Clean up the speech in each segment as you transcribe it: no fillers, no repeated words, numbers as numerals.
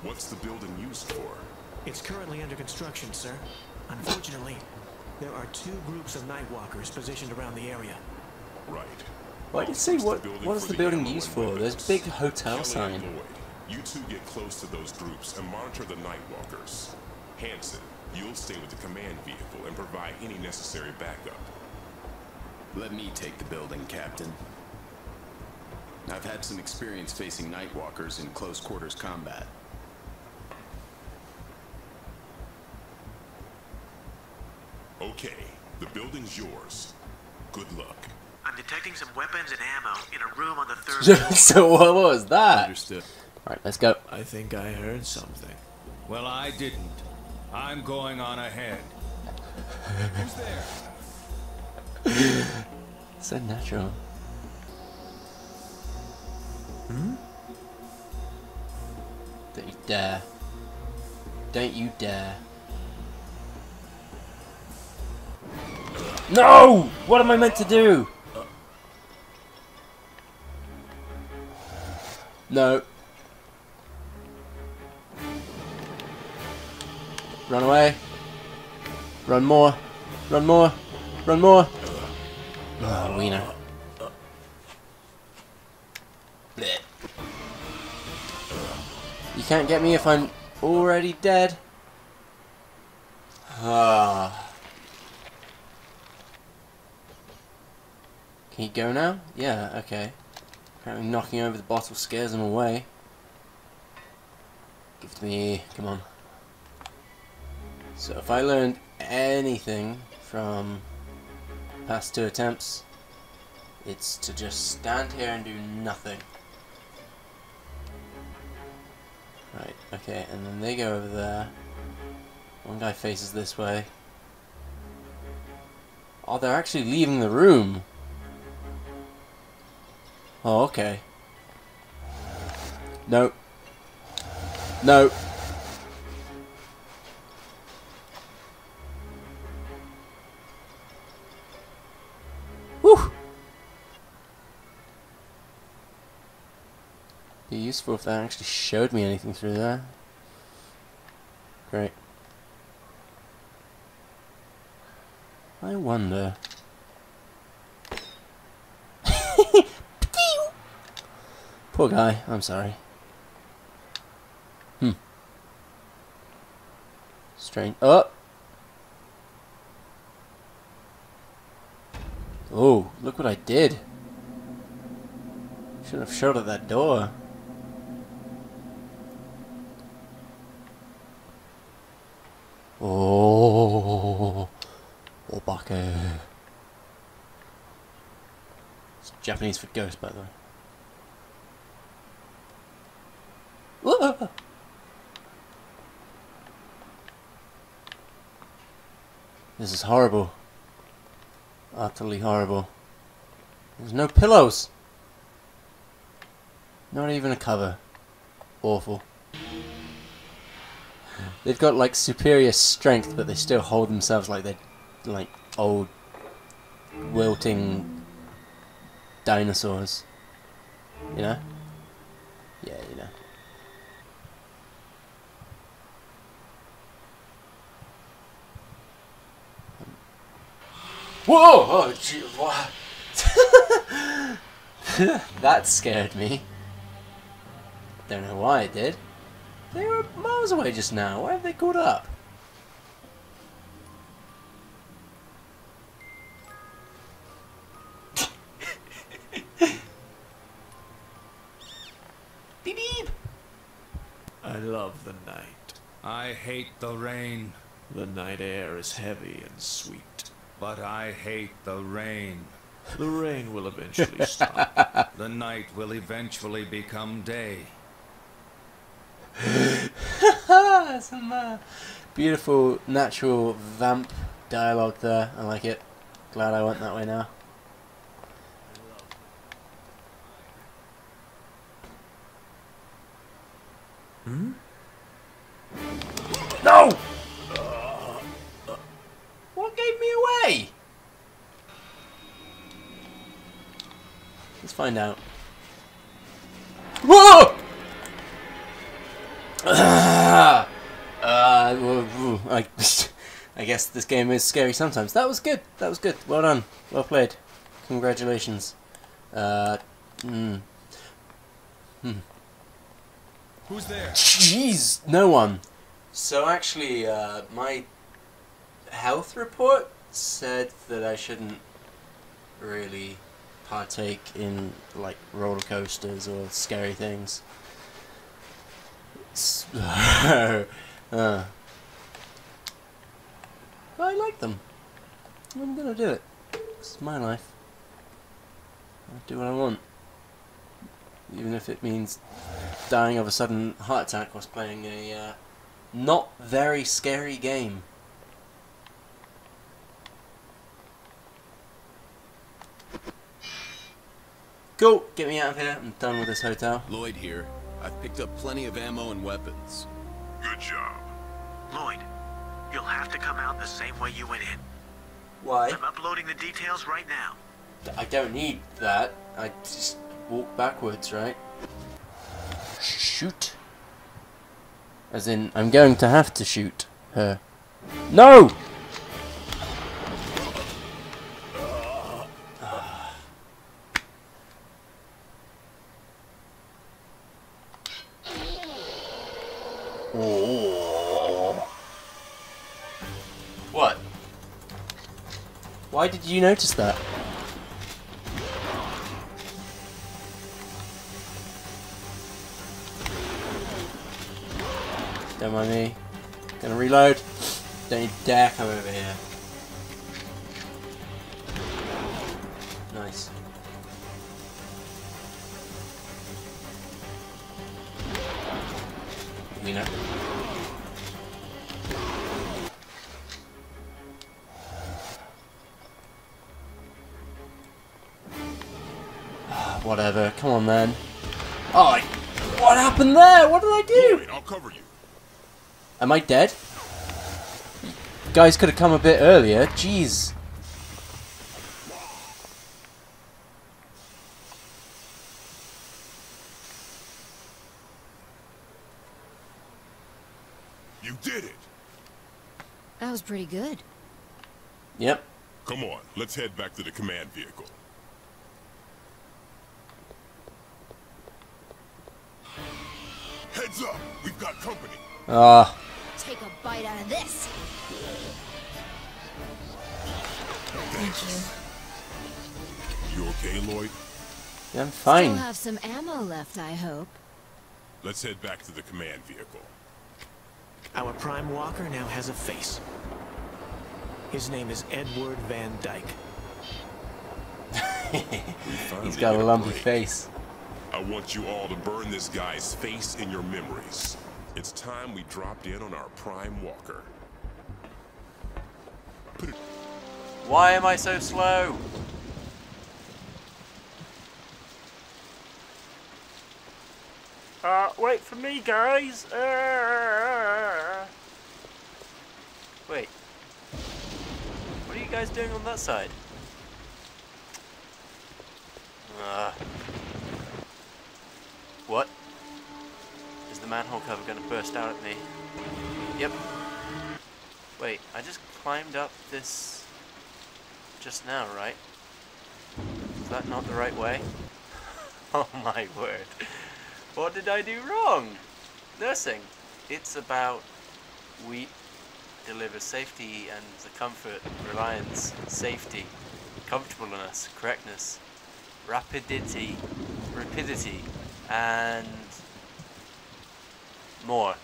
What's the building used for? It's currently under construction, sir. Unfortunately, there are 2 groups of Nightwalkers positioned around the area. Right. Why did you say what is the building used for? There's a big hotel Kelly sign. and Lloyd, you two get close to those groups and monitor the Nightwalkers. Hanson, you'll stay with the command vehicle and provide any necessary backup. Let me take the building, Captain. I've had some experience facing Nightwalkers in close quarters combat. Okay, the building's yours. Good luck. I'm detecting some weapons and ammo in a room on the 3rd floor. So what was that? Understood. Alright, let's go. I think I heard something. Well, I didn't. I'm going on ahead. Who's there? So natural. Don't you dare. Don't you dare. No! What am I meant to do? No. Run away. Run more. Run more. Run more. Oh, wiener. Blech. You can't get me if I'm already dead. Ah. Can you go now? Yeah, okay. Apparently knocking over the bottle scares them away. Give it to me. Come on. So if I learned anything from past 2 attempts, it's to just stand here and do nothing. Right, okay, and then they go over there. One guy faces this way. Oh, they're actually leaving the room. Oh, okay. No. No. Whew. Be useful if that actually showed me anything through there. Great. I wonder. Poor guy, I'm sorry. Strange. Oh! Oh, look what I did. Should have shot at that door. Oh, Obake. It's Japanese for ghost, by the way. Whoa. This is horrible. Utterly horrible. There's no pillows. Not even a cover. Awful. They've got like superior strength, but they still hold themselves like they're like old wilting dinosaurs. You know? Yeah, you know. Whoa! Oh, gee, what? That scared me. Don't know why it did. They were miles away just now. Why have they caught up? Beep beep! I love the night. I hate the rain, The night air is heavy and sweet. but I hate the rain. The rain will eventually stop. The night will eventually become day. Some beautiful natural vamp dialogue there. I like it. Glad I went that way now. No! What gave me away? Let's find out. Whoa! I guess this game is scary sometimes. That was good. That was good. Well done. Well played. Congratulations. Who's there? Jeez, no one. So actually, my health report said that I shouldn't really partake in like roller coasters or scary things. But I like them. I'm gonna do it. It's my life. I'll do what I want. Even if it means dying of a sudden heart attack whilst playing a not very scary game. Cool, get me out of here. I'm done with this hotel. Lloyd here. I've picked up plenty of ammo and weapons. Good job. Lloyd, you'll have to come out the same way you went in. Why? I'm uploading the details right now. I don't need that. I just walk backwards, right? Shoot. As in, I'm going to have to shoot her. No! What? Why did you notice that? Don't mind me. Gonna reload. Don't you dare come over here. Nice. You know. Whatever. Come on, man. Oh, what happened there? What did I do? Lloyd, I'll cover you. Am I dead? You guys could have come a bit earlier. Jeez. You did it. That was pretty good. Yep. Come on, let's head back to the command vehicle. Heads up, we've got company. Ah. Take a bite out of this. Thank you. You okay, Lloyd? Yeah, I'm fine. Still have some ammo left, I hope. Let's head back to the command vehicle. Our Prime Walker now has a face. His name is Edward Van Dyke. He's got a lumpy face. I want you all to burn this guy's face in your memories. It's time we dropped in on our Prime Walker. Why am I so slow? Wait for me, guys. Wait. What are you guys doing on that side? What? Is the manhole cover going to burst out at me? Yep. Wait, I just climbed up this just now, right? Is that not the right way? Oh my word. What did I do wrong? Nursing. It's about we deliver safety and the comfort, reliance, safety, comfortableness, correctness, rapidity, and more.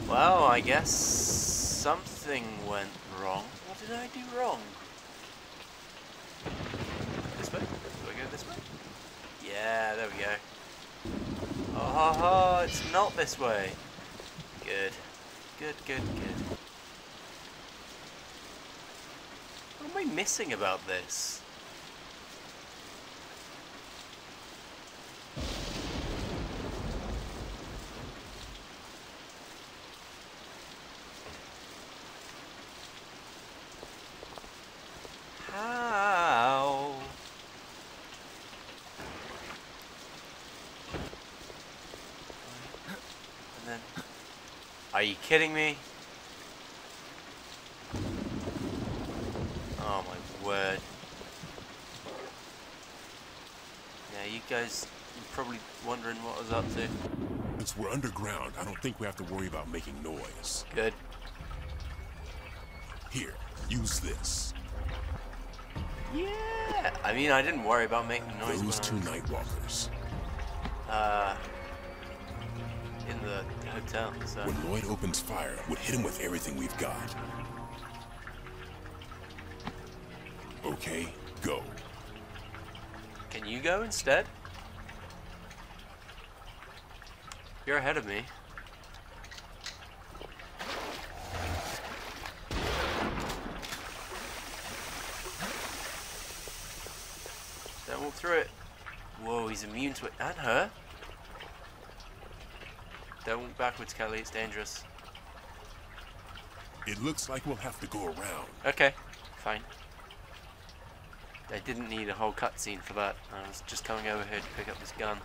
Well, I guess something went wrong. What did I do wrong? This way? Do I go this way? Yeah, there we go. Oh, it's not this way. Good. Good, good, good. What am I missing about this? How? then... Are you kidding me? Oh my word. Yeah, you guys are probably wondering what I was up to. Since we're underground, I don't think we have to worry about making noise. Good. Here, use this. Yeah! I mean, I didn't worry about making noise Those two when Nightwalkers. in the hotel, so... When Lloyd opens fire, we'll hit him with everything we've got. Okay, go. Can you go instead? You're ahead of me. Don't walk through it. Whoa, he's immune to it. And her. Don't walk backwards, Kelly. It's dangerous. It looks like we'll have to go around. Okay, fine. I didn't need a whole cutscene for that. I was just coming over here to pick up this gun.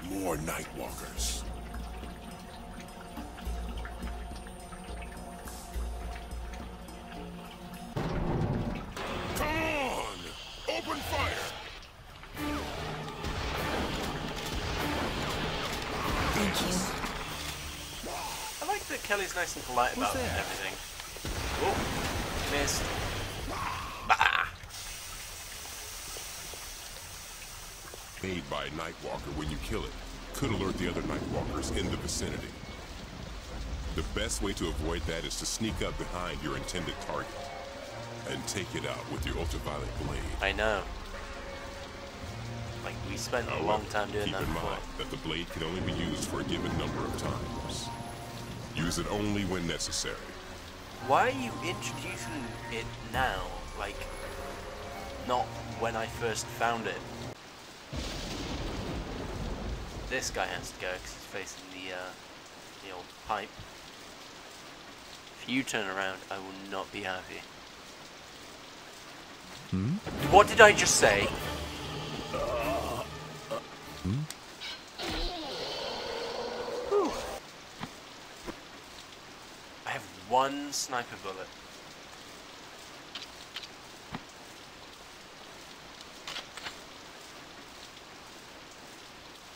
More Nightwalkers. Come on! Open fire! Thank you. I like that Kelly's nice and polite about everything. Oh, missed. Bah! Made by a Nightwalker when you kill it could alert the other Nightwalkers in the vicinity. The best way to avoid that is to sneak up behind your intended target and take it out with your ultraviolet blade. I know. Like, we spent a long time doing Keep that in before. mind that the blade can only be used for a given number of times. Use it only when necessary. Why are you introducing it now? Like, not when I first found it. This guy has to go because he's facing the old pipe. If you turn around, I will not be happy. What did I just say? Whew. I have one sniper bullet.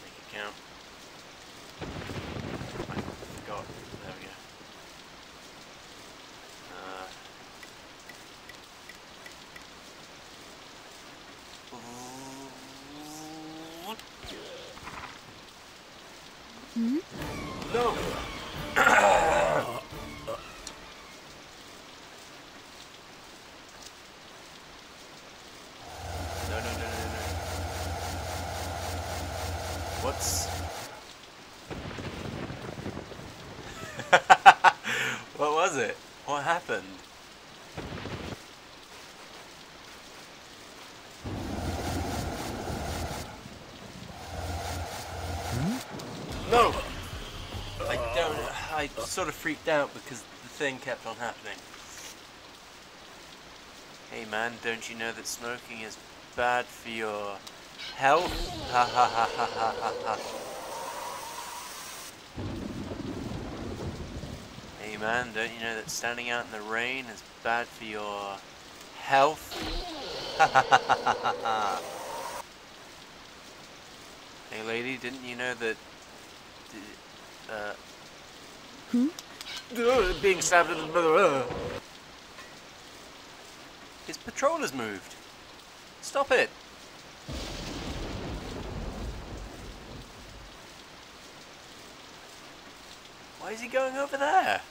Make it count. I forgot. There we go. No! No. What's... What was it? What happened? No! I sort of freaked out because the thing kept on happening. Hey man, don't you know that smoking is bad for your health? Ha ha ha ha ha ha ha. Hey man, don't you know that standing out in the rain is bad for your health? Ha ha ha ha ha ha. Hey lady, didn't you know that being stabbed in the... His patrol has moved. Stop it. Why is he going over there?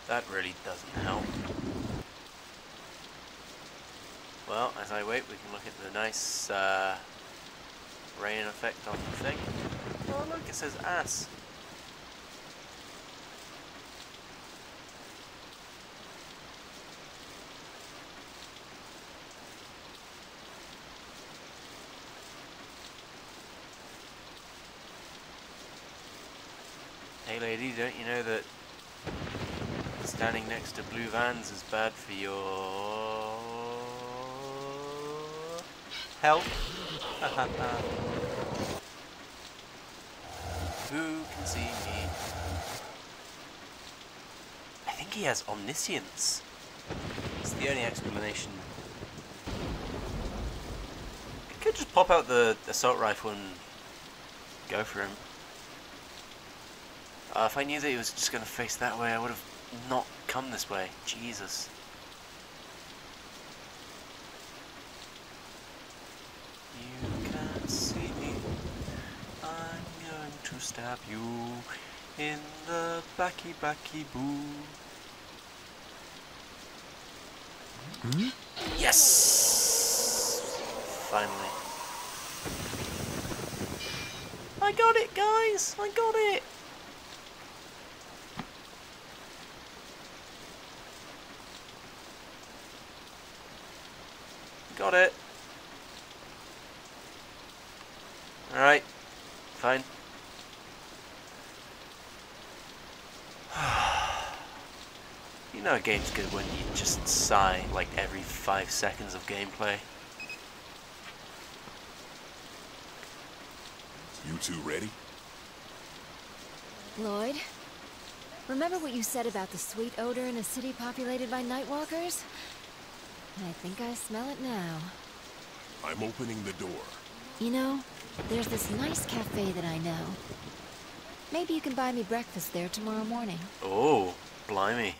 That really doesn't help. Well, as I wait, we can look at the nice rain effect on the thing. Oh look, it says ass. Hey lady, don't you know that standing next to blue vans is bad for your health? Who can see me? I think he has omniscience. It's the only explanation. He could just pop out the assault rifle and go for him. If I knew that he was just going to face that way, I would have not come this way. Jesus. You can't see me. I'm going to stab you in the backy boo. Yes! Finally. I got it, guys! I got it! Got it. Alright. Fine. You know a game's good when you just sigh like every 5 seconds of gameplay. You two ready? Lloyd, remember what you said about the sweet odor in a city populated by Nightwalkers? I think I smell it now. I'm opening the door. You know, there's this nice cafe that I know. Maybe you can buy me breakfast there tomorrow morning. Oh, blimey.